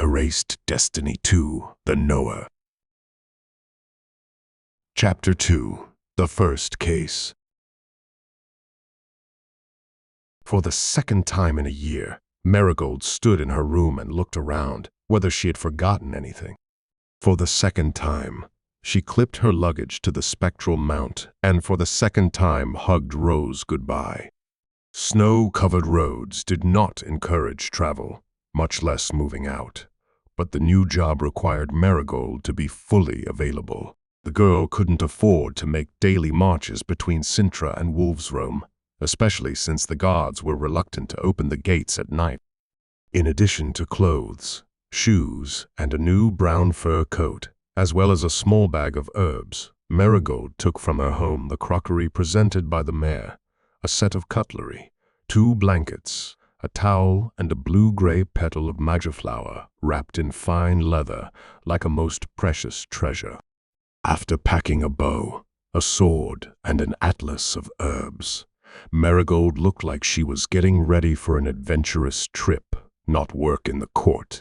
Erased Destiny 2, The Knower. Chapter 2, The First Case. For the second time in a year, Merigold stood in her room and looked around, whether she had forgotten anything. For the second time, she clipped her luggage to the spectral mount and for the second time hugged Rose goodbye. Snow-covered roads did not encourage travel, much less moving out, but the new job required Merigold to be fully available. The girl couldn't afford to make daily marches between Sintra and Wolfsrome, especially since the guards were reluctant to open the gates at night. In addition to clothes, shoes, and a new brown fur coat, as well as a small bag of herbs, Merigold took from her home the crockery presented by the mayor, a set of cutlery, 2 blankets, a towel, and a blue-gray petal of magiflower wrapped in fine leather like a most precious treasure. After packing a bow, a sword, and an atlas of herbs, Merigold looked like she was getting ready for an adventurous trip, not work in the court.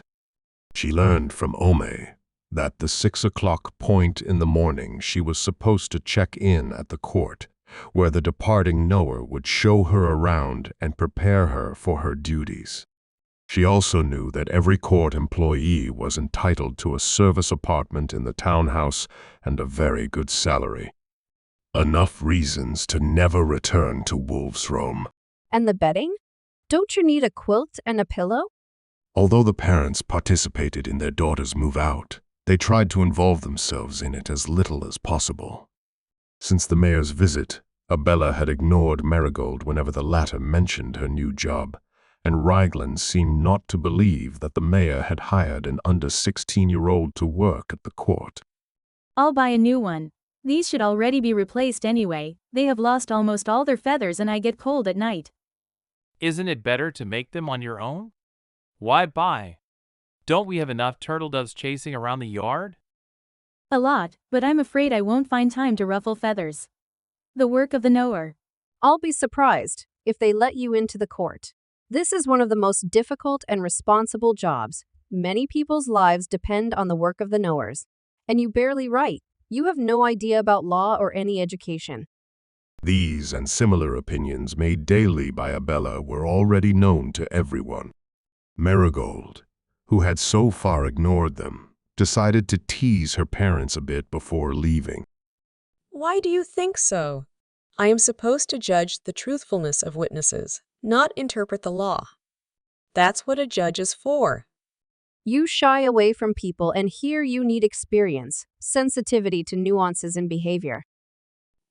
She learned from Ome that the 6 o'clock point in the morning she was supposed to check in at the court, where the departing knower would show her around and prepare her for her duties. She also knew that every court employee was entitled to a service apartment in the townhouse and a very good salary. Enough reasons to never return to Wolfsrome. And the bedding? Don't you need a quilt and a pillow? Although the parents participated in their daughter's move out, they tried to involve themselves in it as little as possible. Since the mayor's visit, Abella had ignored Merigold whenever the latter mentioned her new job, and Raglan seemed not to believe that the mayor had hired an under-16-year-old to work at the court. I'll buy a new one. These should already be replaced anyway. They have lost almost all their feathers and I get cold at night. Isn't it better to make them on your own? Why buy? Don't we have enough turtle doves chasing around the yard? A lot, but I'm afraid I won't find time to ruffle feathers. The work of the knower. I'll be surprised if they let you into the court. This is one of the most difficult and responsible jobs. Many people's lives depend on the work of the knowers. And you barely write. You have no idea about law or any education. These and similar opinions made daily by Abella were already known to everyone. Merigold, who had so far ignored them, decided to tease her parents a bit before leaving. Why do you think so? I am supposed to judge the truthfulness of witnesses, not interpret the law. That's what a judge is for. You shy away from people, and here you need experience, sensitivity to nuances in behavior.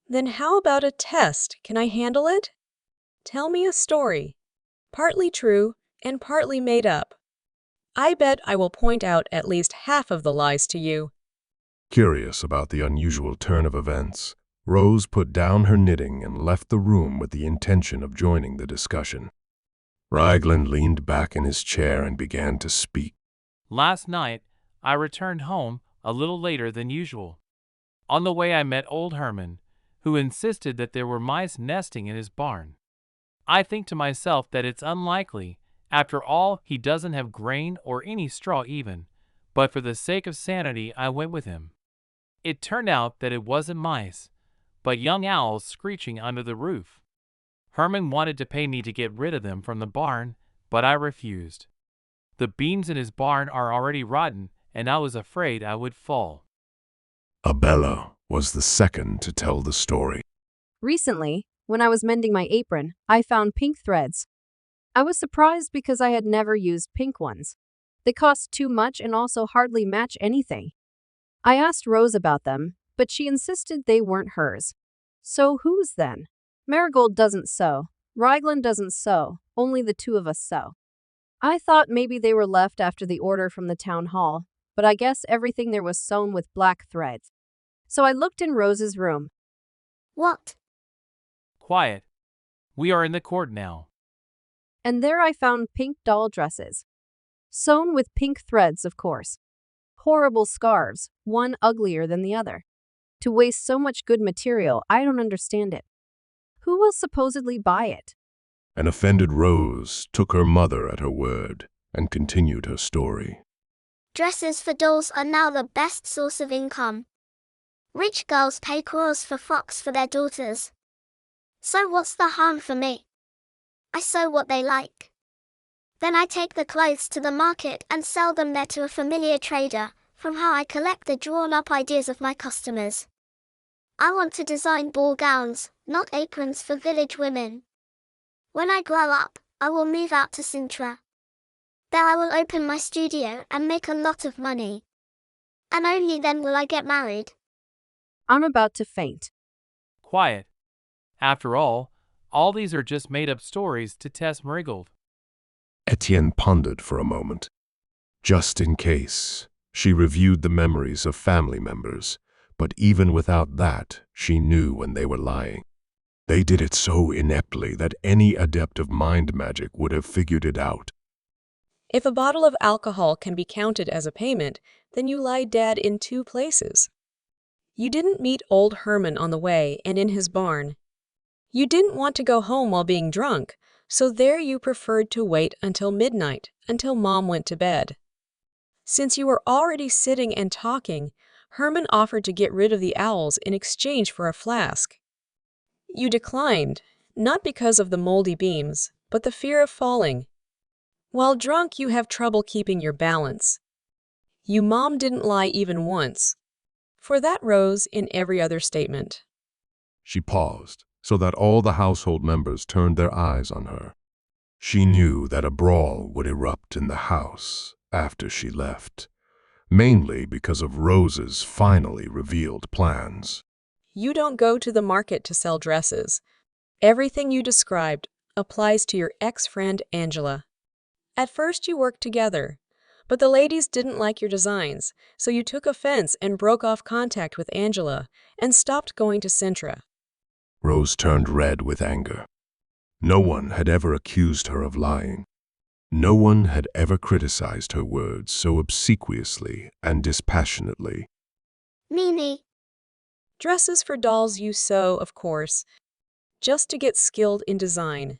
Then how about a test? Can I handle it? Tell me a story, partly true and partly made up. I bet I will point out at least half of the lies to you. Curious about the unusual turn of events, Rose put down her knitting and left the room with the intention of joining the discussion. Raglan leaned back in his chair and began to speak. Last night, I returned home a little later than usual. On the way I met old Herman, who insisted that there were mice nesting in his barn. I think to myself that it's unlikely. After all, he doesn't have grain or any straw even, but for the sake of sanity I went with him. It turned out that it wasn't mice, but young owls screeching under the roof. Herman wanted to pay me to get rid of them from the barn, but I refused. The beams in his barn are already rotten, and I was afraid I would fall. Abella was the second to tell the story. Recently, when I was mending my apron, I found pink threads. I was surprised because I had never used pink ones. They cost too much and also hardly match anything. I asked Rose about them, but she insisted they weren't hers. So whose then? Merigold doesn't sew. Raglan doesn't sew. Only the 2 of us sew. I thought maybe they were left after the order from the town hall, but I guess everything there was sewn with black threads. So I looked in Rose's room. What? Quiet. We are in the court now. And there I found pink doll dresses. Sewn with pink threads, of course. Horrible scarves, one uglier than the other. To waste so much good material, I don't understand it. Who will supposedly buy it? An offended Rose took her mother at her word and continued her story. Dresses for dolls are now the best source of income. Rich girls pay crores for frocks for their daughters. So what's the harm for me? I sew what they like. Then I take the clothes to the market and sell them there to a familiar trader, from how I collect the drawn-up ideas of my customers. I want to design ball gowns, not aprons for village women. When I grow up, I will move out to Sintra. There I will open my studio and make a lot of money. And only then will I get married. I'm about to faint. Quiet. After all these are just made-up stories to test Merigold. Etienne pondered for a moment. Just in case, she reviewed the memories of family members, but even without that, she knew when they were lying. They did it so ineptly that any adept of mind magic would have figured it out. If a bottle of alcohol can be counted as a payment, then you lied, Dad, in 2 places. You didn't meet old Herman on the way and in his barn. You didn't want to go home while being drunk, so there you preferred to wait until midnight, until Mom went to bed. Since you were already sitting and talking, Herman offered to get rid of the owls in exchange for a flask. You declined, not because of the moldy beams, but the fear of falling. While drunk, you have trouble keeping your balance. Mom didn't lie even once. For that rose in every other statement. She paused, so that all the household members turned their eyes on her. She knew that a brawl would erupt in the house after she left, mainly because of Rose's finally revealed plans. You don't go to the market to sell dresses. Everything you described applies to your ex-friend Angela. At first you worked together, but the ladies didn't like your designs, so you took offense and broke off contact with Angela and stopped going to Sintra. Rose turned red with anger. No one had ever accused her of lying. No one had ever criticized her words so obsequiously and dispassionately. Mimi. Dresses for dolls you sew, of course, just to get skilled in design.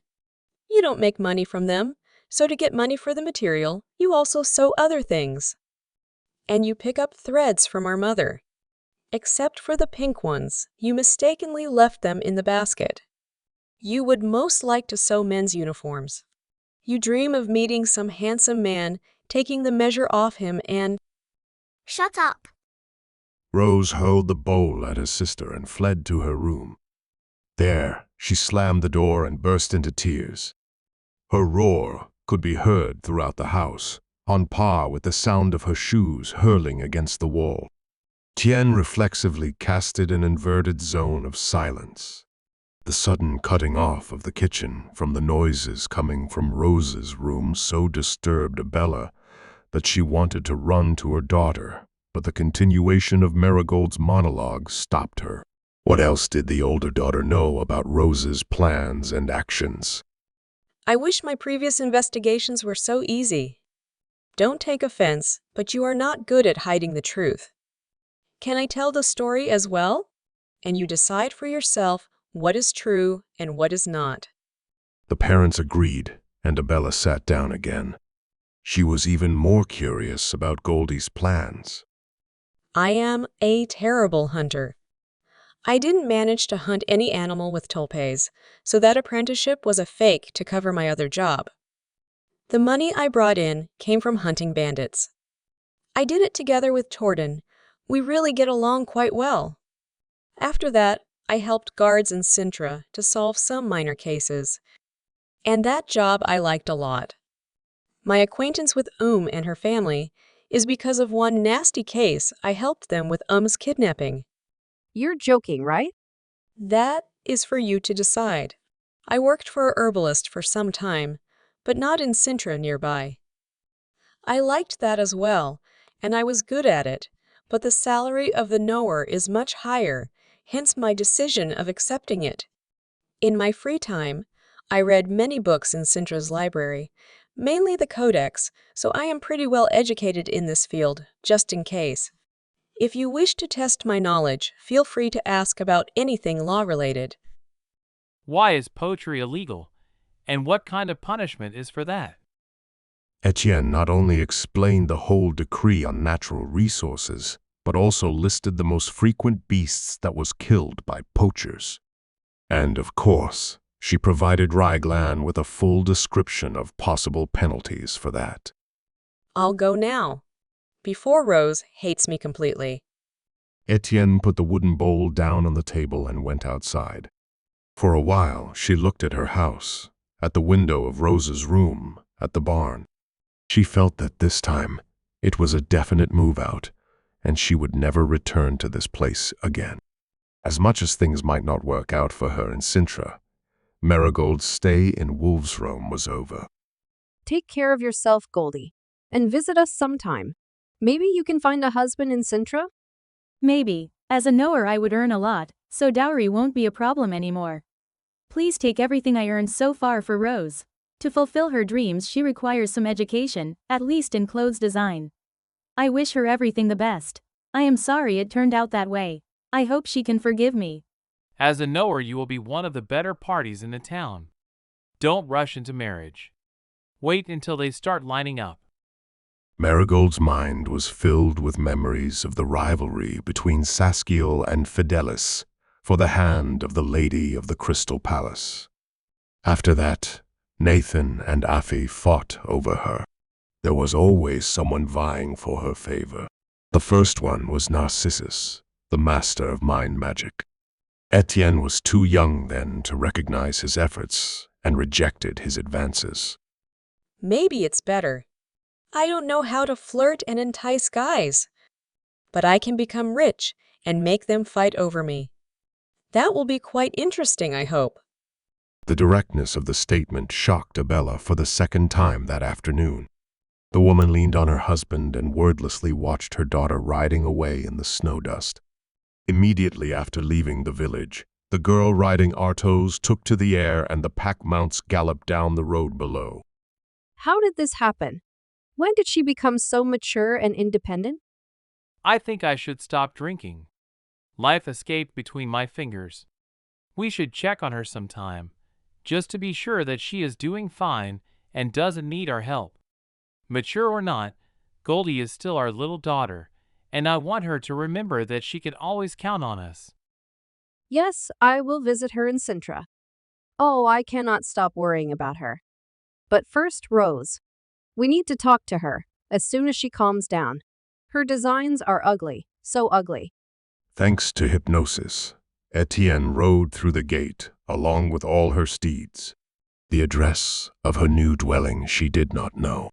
You don't make money from them, so to get money for the material, you also sew other things. And you pick up threads from our mother. Except for the pink ones, you mistakenly left them in the basket. You would most like to sew men's uniforms. You dream of meeting some handsome man, taking the measure off him and… Shut up. Rose hurled the bowl at her sister and fled to her room. There, she slammed the door and burst into tears. Her roar could be heard throughout the house, on par with the sound of her shoes hurling against the wall. Tien reflexively casted an inverted zone of silence. The sudden cutting off of the kitchen from the noises coming from Rose's room so disturbed Bella that she wanted to run to her daughter, but the continuation of Merigold's monologue stopped her. What else did the older daughter know about Rose's plans and actions? I wish my previous investigations were so easy. Don't take offense, but you are not good at hiding the truth. Can I tell the story as well? And you decide for yourself what is true and what is not. The parents agreed, and Abella sat down again. She was even more curious about Goldie's plans. I am a terrible hunter. I didn't manage to hunt any animal with topaz, so that apprenticeship was a fake to cover my other job. The money I brought in came from hunting bandits. I did it together with Torden. We really get along quite well. After that, I helped guards in Sintra to solve some minor cases. And that job I liked a lot. My acquaintance with and her family is because of one nasty case I helped them with kidnapping. You're joking, right? That is for you to decide. I worked for a herbalist for some time, but not in Sintra nearby. I liked that as well, and I was good at it, but the salary of the knower is much higher, hence my decision of accepting it. In my free time, I read many books in Sintra's library, mainly the Codex, so I am pretty well educated in this field, just in case. If you wish to test my knowledge, feel free to ask about anything law-related. Why is poetry illegal? And what kind of punishment is for that? Etienne not only explained the whole decree on natural resources, but also listed the most frequent beasts that was killed by poachers. And of course, she provided Raglan with a full description of possible penalties for that. I'll go now, before Rose hates me completely. Etienne put the wooden bowl down on the table and went outside. For a while, she looked at her house, at the window of Rose's room, at the barn. She felt that this time, it was a definite move out, and she would never return to this place again. As much as things might not work out for her in Sintra, Merigold's stay in Wolf's Rome was over. Take care of yourself, Goldie, and visit us sometime. Maybe you can find a husband in Sintra? Maybe. As a knower I would earn a lot, so dowry won't be a problem anymore. Please take everything I earned so far for Rose. To fulfill her dreams she requires some education, at least in clothes design. I wish her everything the best. I am sorry it turned out that way. I hope she can forgive me. As a knower, you will be one of the better parties in the town. Don't rush into marriage. Wait until they start lining up. Merigold's mind was filled with memories of the rivalry between Saskiel and Fidelis for the hand of the Lady of the Crystal Palace. After that, Nathan and Afi fought over her. There was always someone vying for her favor. The first one was Narcissus, the master of mind magic. Etienne was too young then to recognize his efforts and rejected his advances. Maybe it's better. I don't know how to flirt and entice guys, but I can become rich and make them fight over me. That will be quite interesting, I hope. The directness of the statement shocked Abella for the second time that afternoon. The woman leaned on her husband and wordlessly watched her daughter riding away in the snow dust. Immediately after leaving the village, the girl riding Artos took to the air and the pack mounts galloped down the road below. How did this happen? When did she become so mature and independent? I think I should stop drinking. Life escaped between my fingers. We should check on her sometime, just to be sure that she is doing fine and doesn't need our help. Mature or not, Goldie is still our little daughter, and I want her to remember that she can always count on us. Yes, I will visit her in Sintra. Oh, I cannot stop worrying about her. But first, Rose. We need to talk to her, as soon as she calms down. Her designs are ugly, so ugly. Thanks to hypnosis, Etienne rode through the gate, along with all her steeds. The address of her new dwelling she did not know.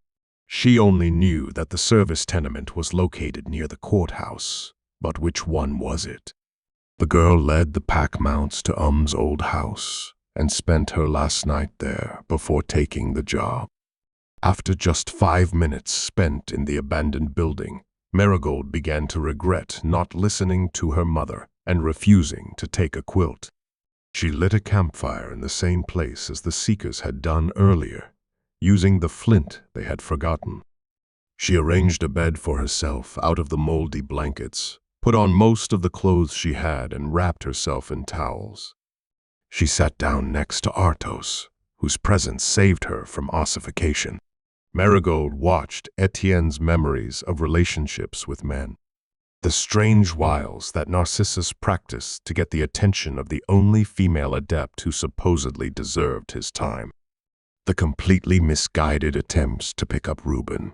She only knew that the service tenement was located near the courthouse, but which one was it? The girl led the pack mounts to old house and spent her last night there before taking the job. After just 5 minutes spent in the abandoned building, Merigold began to regret not listening to her mother and refusing to take a quilt. She lit a campfire in the same place as the Seekers had done earlier, using the flint they had forgotten. She arranged a bed for herself out of the moldy blankets, put on most of the clothes she had, and wrapped herself in towels. She sat down next to Artos, whose presence saved her from ossification. Merigold watched Etienne's memories of relationships with men. The strange wiles that Narcissus practiced to get the attention of the only female adept who supposedly deserved his time. The completely misguided attempts to pick up Reuben.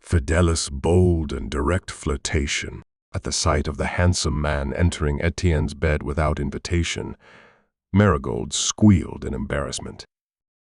Fidelis' bold and direct flirtation at the sight of the handsome man entering Etienne's bed without invitation. Merigold squealed in embarrassment.